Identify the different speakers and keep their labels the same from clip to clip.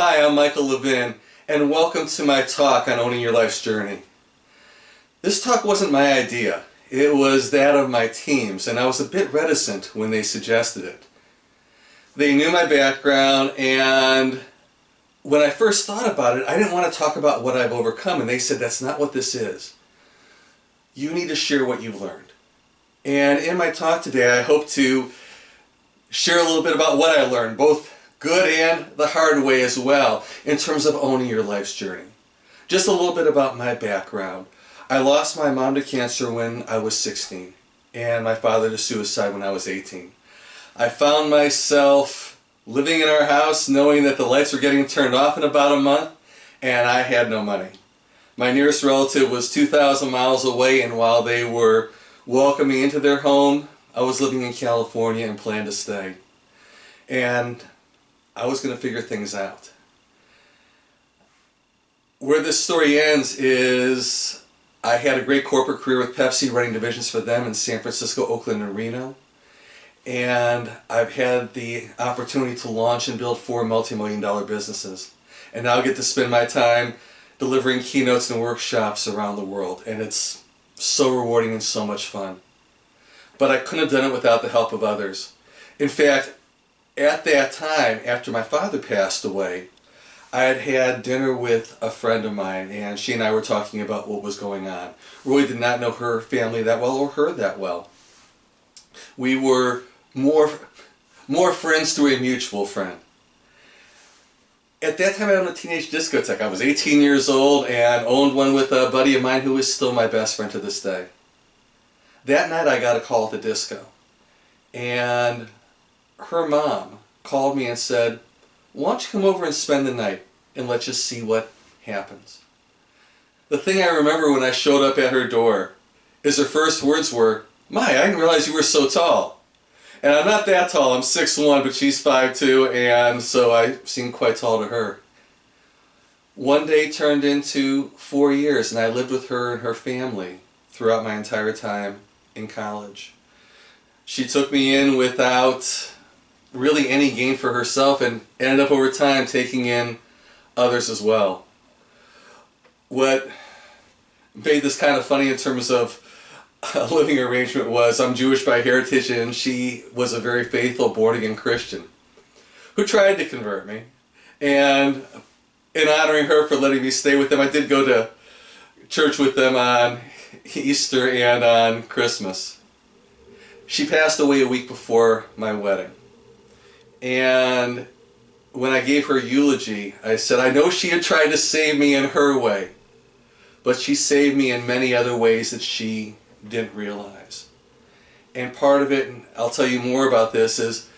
Speaker 1: Hi, I'm Michael Levin, and welcome to my talk on owning your life's journey. This talk wasn't my idea. It was that of my teams, and I was a bit reticent when they suggested it. They knew my background, and when I first thought about it, I didn't want to talk about what I've overcome, and they said, that's not what this is. You need to share what you've learned. And in my talk today, I hope to share a little bit about what I learned, both good and the hard way as well, in terms of owning your life's journey. Just a little bit about my background. I lost my mom to cancer when I was 16, and my father to suicide when I was 18. I found myself living in our house knowing that the lights were getting turned off in about a month, and I had no money. My nearest relative was 2,000 miles away, and while they were welcoming me into their home, I was living in California and planned to stay. And I was going to figure things out. Where this story ends is I had a great corporate career with Pepsi, running divisions for them in San Francisco, Oakland, and Reno. And I've had the opportunity to launch and build 4 multi-million-dollar businesses. And now I get to spend my time delivering keynotes and workshops around the world. And it's so rewarding and so much fun. But I couldn't have done it without the help of others. In fact, at that time, after my father passed away, I had had dinner with a friend of mine, and she and I were talking about what was going on. Really did not know her family that well or her that well. We were more friends through a mutual friend. At that time I owned a teenage discotheque. I was 18 years old and owned one with a buddy of mine who is still my best friend to this day. That night I got a call at the disco, and her mom called me and said, why don't you come over and spend the night and let's just see what happens. The thing I remember when I showed up at her door is her first words were, "My, I didn't realize you were so tall." And I'm not that tall, I'm 6'1", but she's 5'2", and so I seem quite tall to her. One day turned into 4 years, and I lived with her and her family throughout my entire time in college. She took me in without really any gain for herself and ended up over time taking in others as well. What made this kind of funny in terms of a living arrangement was I'm Jewish by heritage, and she was a very faithful born-again Christian who tried to convert me. And in honoring her for letting me stay with them, I did go to church with them on Easter and on Christmas. She passed away a week before my wedding. And when I gave her eulogy, I said, I know she had tried to save me in her way, but she saved me in many other ways that she didn't realize. And part of it, and I'll tell you more about this, is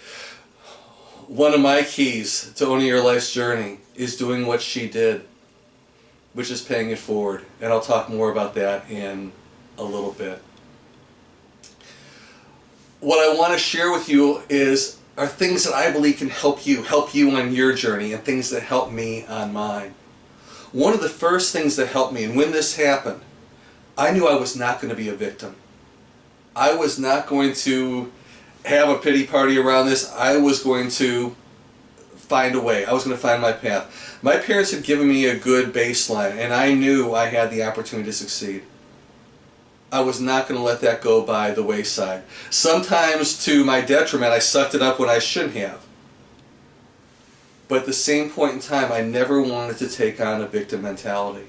Speaker 1: one of my keys to owning your life's journey is doing what she did, which is paying it forward. And I'll talk more about that in a little bit. What I want to share with you are things that I believe can help you on your journey, and things that help me on mine. One of the first things that helped me, and when this happened, I knew I was not going to be a victim. I was not going to have a pity party around this. I was going to find a way. I was going to find my path. My parents had given me a good baseline, and I knew I had the opportunity to succeed. I was not going to let that go by the wayside. Sometimes to my detriment, I sucked it up when I shouldn't have. But at the same point in time, I never wanted to take on a victim mentality.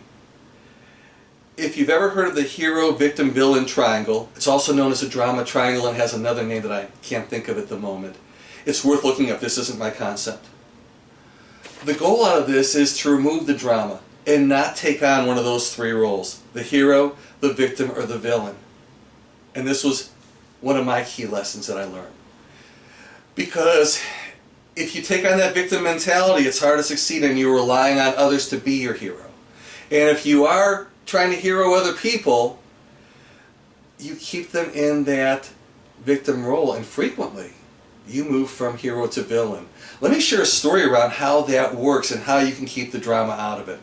Speaker 1: If you've ever heard of the hero, victim, villain triangle, it's also known as a drama triangle and has another name that I can't think of at the moment. It's worth looking up. This isn't my concept. The goal out of this is to remove the drama and not take on one of those 3 roles: the hero, the victim, or the villain. And this was one of my key lessons that I learned. Because if you take on that victim mentality, it's hard to succeed, and you're relying on others to be your hero. And if you are trying to hero other people, you keep them in that victim role, and frequently you move from hero to villain. Let me share a story around how that works and how you can keep the drama out of it.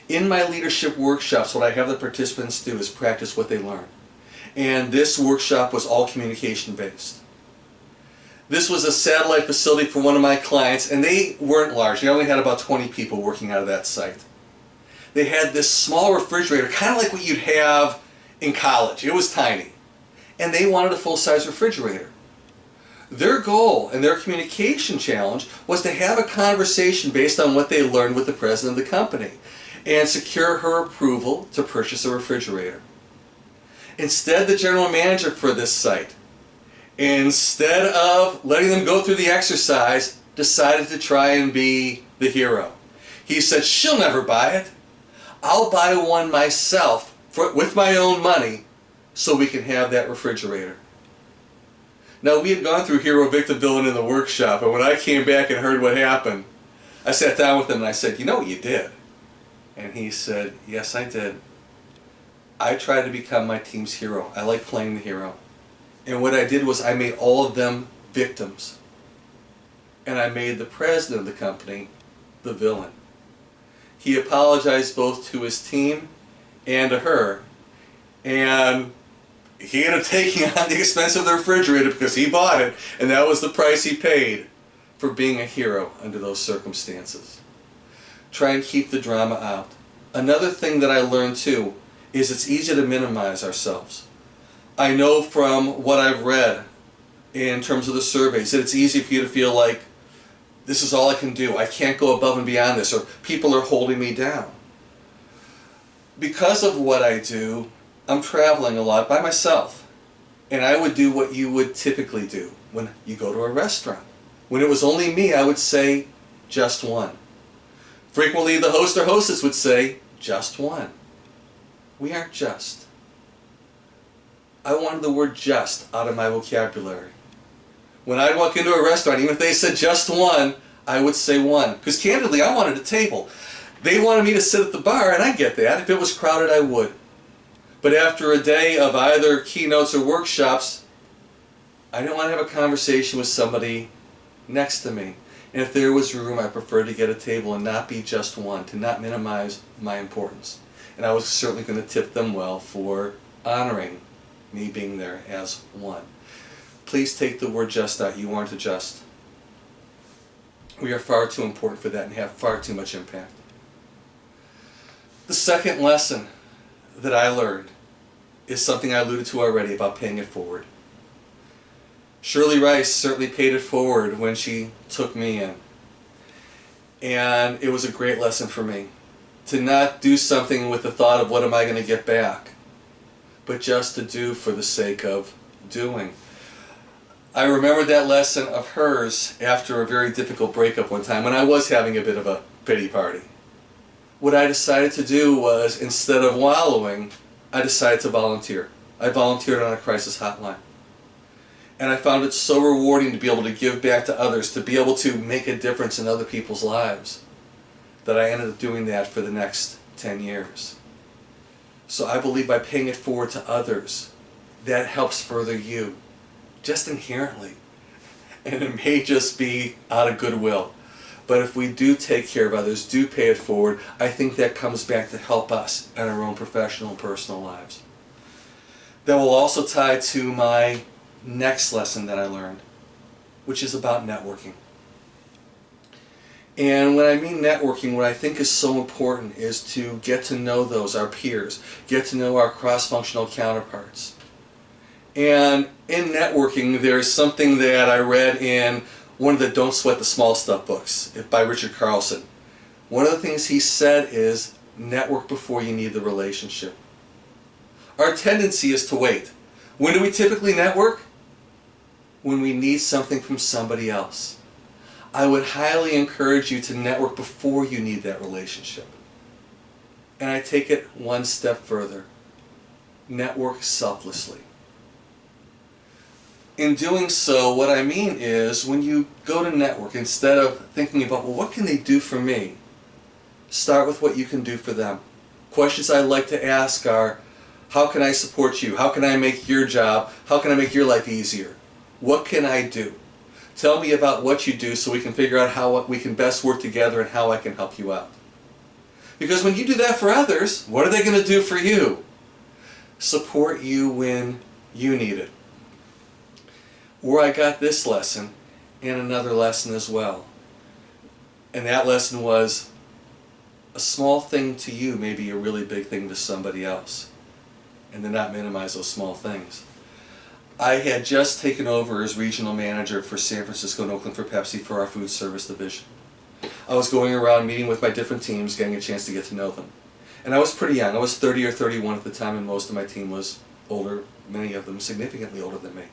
Speaker 1: In my leadership workshops, what I have the participants do is practice what they learn. And this workshop was all communication based. This was a satellite facility for one of my clients, and they weren't large. They only had about 20 people working out of that site. They had this small refrigerator, kind of like what you'd have in college. It was tiny. And they wanted a full-size refrigerator. Their goal and their communication challenge was to have a conversation based on what they learned with the president of the company and secure her approval to purchase a refrigerator. Instead, the general manager for this site, instead of letting them go through the exercise, decided to try and be the hero. He said, "She'll never buy it. I'll buy one myself with my own money so we can have that refrigerator." Now, we had gone through hero, victim, villain in the workshop, and when I came back and heard what happened, I sat down with him and I said, "You know what you did?" And he said, "Yes, I did. I tried to become my team's hero. I like playing the hero. And what I did was I made all of them victims. And I made the president of the company the villain." He apologized both to his team and to her, and he ended up taking on the expense of the refrigerator because he bought it, and that was the price he paid for being a hero under those circumstances. Try and keep the drama out. Another thing that I learned too is it's easy to minimize ourselves. I know from what I've read in terms of the surveys that it's easy for you to feel like this is all I can do. I can't go above and beyond this, or people are holding me down. Because of what I do, I'm traveling a lot by myself. And I would do what you would typically do when you go to a restaurant. When it was only me, I would say, "Just one." Frequently, the host or hostess would say, "Just one." We aren't just. I wanted the word "just" out of my vocabulary. When I walk into a restaurant, even if they said "just one," I would say "one." Because candidly, I wanted a table. They wanted me to sit at the bar, and I get that. If it was crowded, I would. But after a day of either keynotes or workshops, I didn't want to have a conversation with somebody next to me. And if there was room, I preferred to get a table and not be just one, to not minimize my importance. And I was certainly going to tip them well for honoring me being there as one. Please take the word "just" out. You aren't a just. We are far too important for that and have far too much impact. The second lesson that I learned is something I alluded to already about paying it forward. Shirley Rice certainly paid it forward when she took me in. And it was a great lesson for me to not do something with the thought of what am I going to get back, but just to do for the sake of doing. I remembered that lesson of hers after a very difficult breakup one time when I was having a bit of a pity party. What I decided to do was, instead of wallowing, I decided to volunteer. I volunteered on a crisis hotline. And I found it so rewarding to be able to give back to others, to be able to make a difference in other people's lives, that I ended up doing that for the next 10 years. So I believe by paying it forward to others, that helps further you, just inherently. And it may just be out of goodwill. But if we do take care of others, do pay it forward, I think that comes back to help us in our own professional and personal lives. That will also tie to my next lesson that I learned, which is about networking. And when I mean networking, what I think is so important is to get to know those, our peers, get to know our cross-functional counterparts. And in networking, there's something that I read in one of the Don't Sweat the Small Stuff books by Richard Carlson. One of the things he said is, network before you need the relationship. Our tendency is to wait. When do we typically network? When we need something from somebody else. I would highly encourage you to network before you need that relationship. And I take it one step further. Network selflessly. In doing so, what I mean is, when you go to network, instead of thinking about, well, what can they do for me? Start with what you can do for them. Questions I like to ask are, how can I support you? How can I make your job? How can I make your life easier? What can I do? Tell me about what you do so we can figure out how we can best work together and how I can help you out. Because when you do that for others, what are they going to do for you? Support you when you need it. Where I got this lesson and another lesson as well. And that lesson was, a small thing to you may be a really big thing to somebody else. And to not minimize those small things. I had just taken over as regional manager for San Francisco and Oakland for Pepsi for our food service division. I was going around meeting with my different teams, getting a chance to get to know them. And I was pretty young. I was 30 or 31 at the time, and most of my team was older, many of them significantly older than me.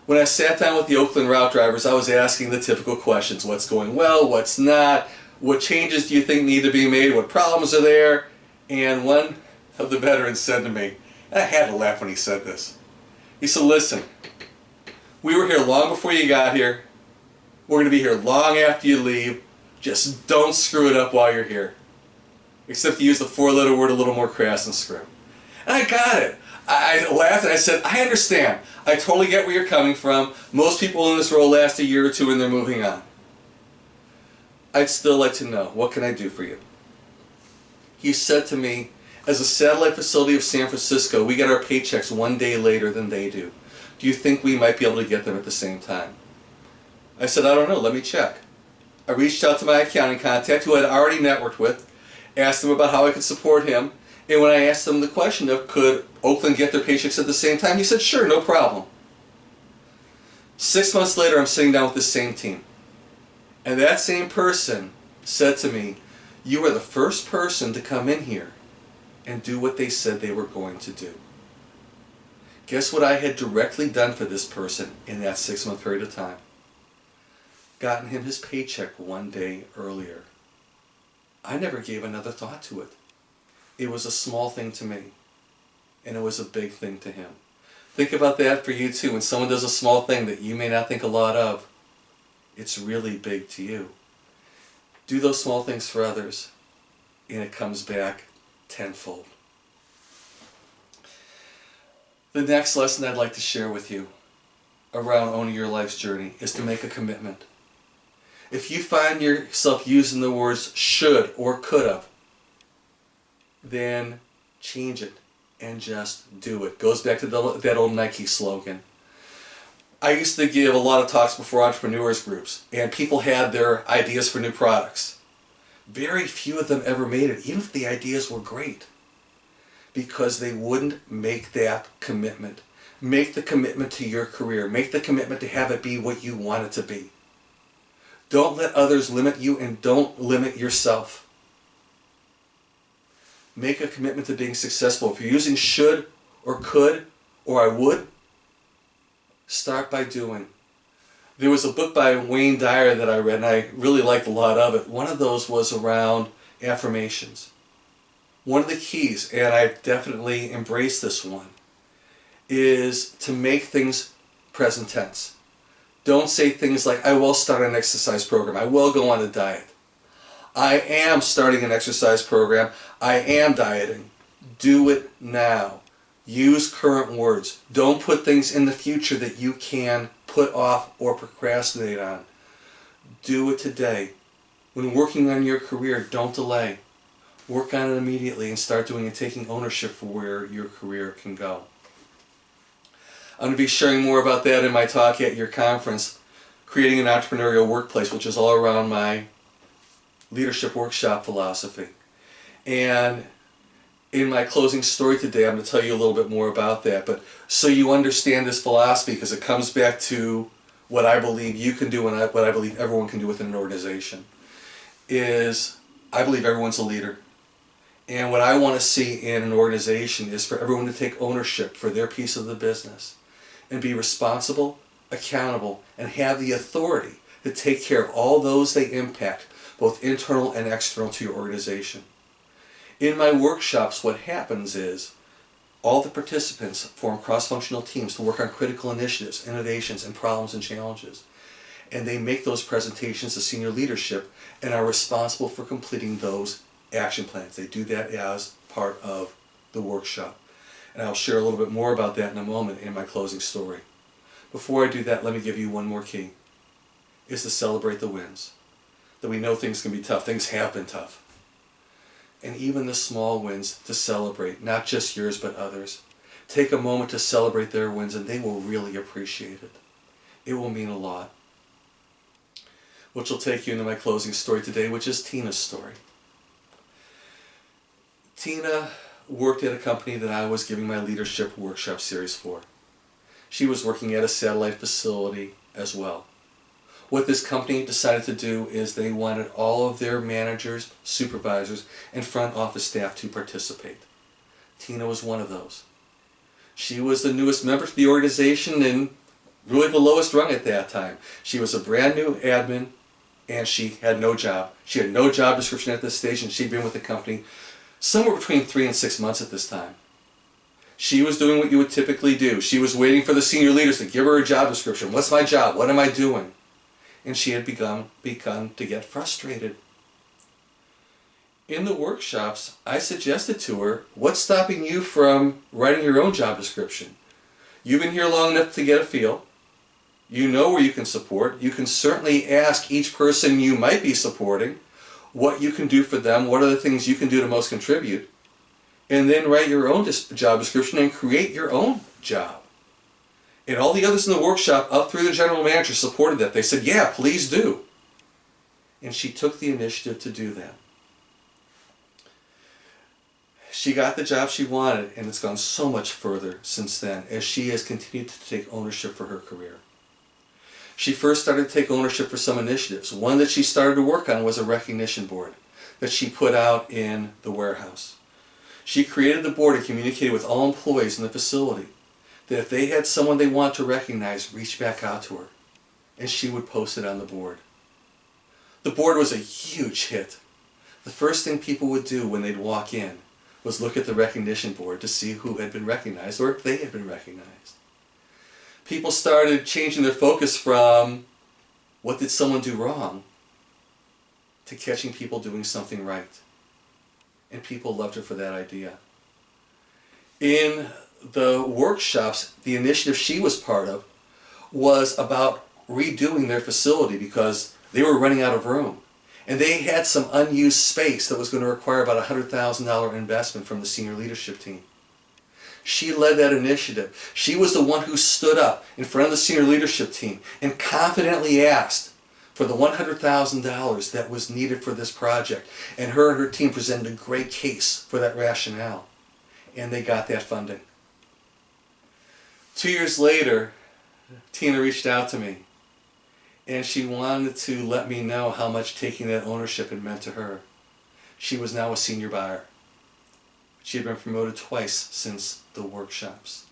Speaker 1: When I sat down with the Oakland route drivers, I was asking the typical questions. What's going well? What's not? What changes do you think need to be made? What problems are there? And one of the veterans said to me, and I had to laugh when he said this. He said, listen, we were here long before you got here. We're going to be here long after you leave. Just don't screw it up while you're here. Except to use the four-letter word a little more crass and screw. And I got it. I laughed and I said, I understand. I totally get where you're coming from. Most people in this role last a year or two and they're moving on. I'd still like to know, what can I do for you? He said to me, as a satellite facility of San Francisco, we get our paychecks one day later than they do. Do you think we might be able to get them at the same time? I said, I don't know, let me check. I reached out to my accounting contact who I'd already networked with, asked him about how I could support him, and when I asked him the question of could Oakland get their paychecks at the same time, he said, sure, no problem. 6 months later, I'm sitting down with this same team. And that same person said to me, you are the first person to come in here and do what they said they were going to do. Guess what I had directly done for this person in that 6-month period of time? Gotten him his paycheck one day earlier. I never gave another thought to it. It was a small thing to me, and it was a big thing to him. Think about that for you too. When someone does a small thing that you may not think a lot of, it's really big to you. Do those small things for others, and it comes back tenfold. The next lesson I'd like to share with you around owning your life's journey is to make a commitment. If you find yourself using the words should or could have, then change it and just do it. Goes back to that old Nike slogan. I used to give a lot of talks before entrepreneurs groups, and people had their ideas for new products. Very few of them ever made it, even if the ideas were great, because they wouldn't make that commitment. Make the commitment to your career. Make the commitment to have it be what you want it to be. Don't let others limit you, and don't limit yourself. Make a commitment to being successful. If you're using should or could or I would, start by doing. There was a book by Wayne Dyer that I read, and I really liked a lot of it. One of those was around affirmations. One of the keys, and I've definitely embraced this one, is to make things present tense. Don't say things like, I will start an exercise program. I will go on a diet. I am starting an exercise program. I am dieting. Do it now. Use current words. Don't put things in the future that you can put off or procrastinate on. Do it today. When working on your career, don't delay. Work on it immediately and start doing it, taking ownership for where your career can go. I'm going to be sharing more about that in my talk at your conference, Creating an Entrepreneurial Workplace, which is all around my leadership workshop philosophy. And in my closing story today, I'm going to tell you a little bit more about that. But so you understand this philosophy, because it comes back to what I believe you can do and what I believe everyone can do within an organization, is I believe everyone's a leader. And what I want to see in an organization is for everyone to take ownership for their piece of the business and be responsible, accountable, and have the authority to take care of all those they impact, both internal and external to your organization. In my workshops, what happens is all the participants form cross-functional teams to work on critical initiatives, innovations, and problems and challenges. And they make those presentations to senior leadership and are responsible for completing those action plans. They do that as part of the workshop. And I'll share a little bit more about that in a moment in my closing story. Before I do that, let me give you one more key, is to celebrate the wins. That we know things can be tough. Things have been tough. And even the small wins to celebrate, not just yours but others. Take a moment to celebrate their wins, and they will really appreciate it. It will mean a lot. which will take you into my closing story today, which is Tina's story. Tina worked at a company that I was giving my leadership workshop series for. She was working at a satellite facility as well. What this company decided to do is they wanted all of their managers, supervisors, and front office staff to participate. Tina was one of those. She was the newest member to the organization and really the lowest rung at that time. She was a brand new admin and she had no job. She had no job description at this stage, and she'd been with the company somewhere between 3 and 6 months at this time. She was doing what you would typically do. She was waiting for the senior leaders to give her a job description. What's my job? What am I doing? And she had begun to get frustrated. In the workshops, I suggested to her, what's stopping you from writing your own job description? You've been here long enough to get a feel. You know where you can support. You can certainly ask each person you might be supporting what you can do for them, what are the things you can do to most contribute, and then write your own job description and create your own job. And all the others in the workshop, up through the general manager, supported that. They said, yeah, please do. And she took the initiative to do that. She got the job she wanted, and it's gone so much further since then as she has continued to take ownership for her career. She first started to take ownership for some initiatives. One that she started to work on was a recognition board that she put out in the warehouse. She created the board and communicated with all employees in the facility that if they had someone they want to recognize, reach back out to her, and she would post it on the board. The board was a huge hit. The first thing people would do when they'd walk in was look at the recognition board to see who had been recognized or if they had been recognized. People started changing their focus from what did someone do wrong to catching people doing something right. And people loved her for that idea. In the workshops, the initiative she was part of was about redoing their facility because they were running out of room. And they had some unused space that was going to require about a $100,000 investment from the senior leadership team. She led that initiative. She was the one who stood up in front of the senior leadership team and confidently asked for the $100,000 that was needed for this project. And her team presented a great case for that rationale. And they got that funding. 2 years later, Tina reached out to me. And she wanted to let me know how much taking that ownership had meant to her. She was now a senior buyer. She had been promoted twice since the workshops.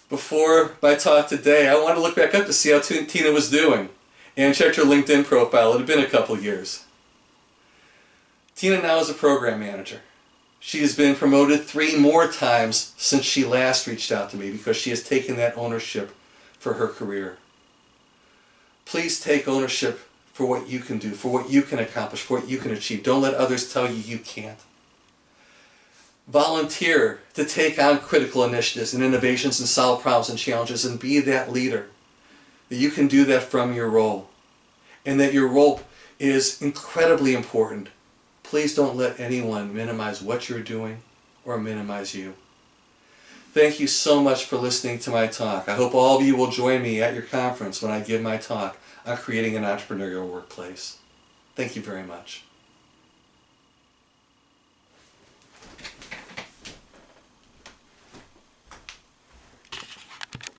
Speaker 1: Before my talk today, I wanted to look back up to see how Tina was doing and checked her LinkedIn profile. It had been a couple years. Tina now is a program manager. She has been promoted 3 more times since she last reached out to me because she has taken that ownership for her career. Please take ownership for what you can do, for what you can accomplish, for what you can achieve. Don't let others tell you you can't. Volunteer to take on critical initiatives and innovations and solve problems and challenges and be that leader. That you can do that from your role. And that your role is incredibly important. Please don't let anyone minimize what you're doing or minimize you. Thank you so much for listening to my talk. I hope all of you will join me at your conference when I give my talk on creating an entrepreneurial workplace. Thank you very much.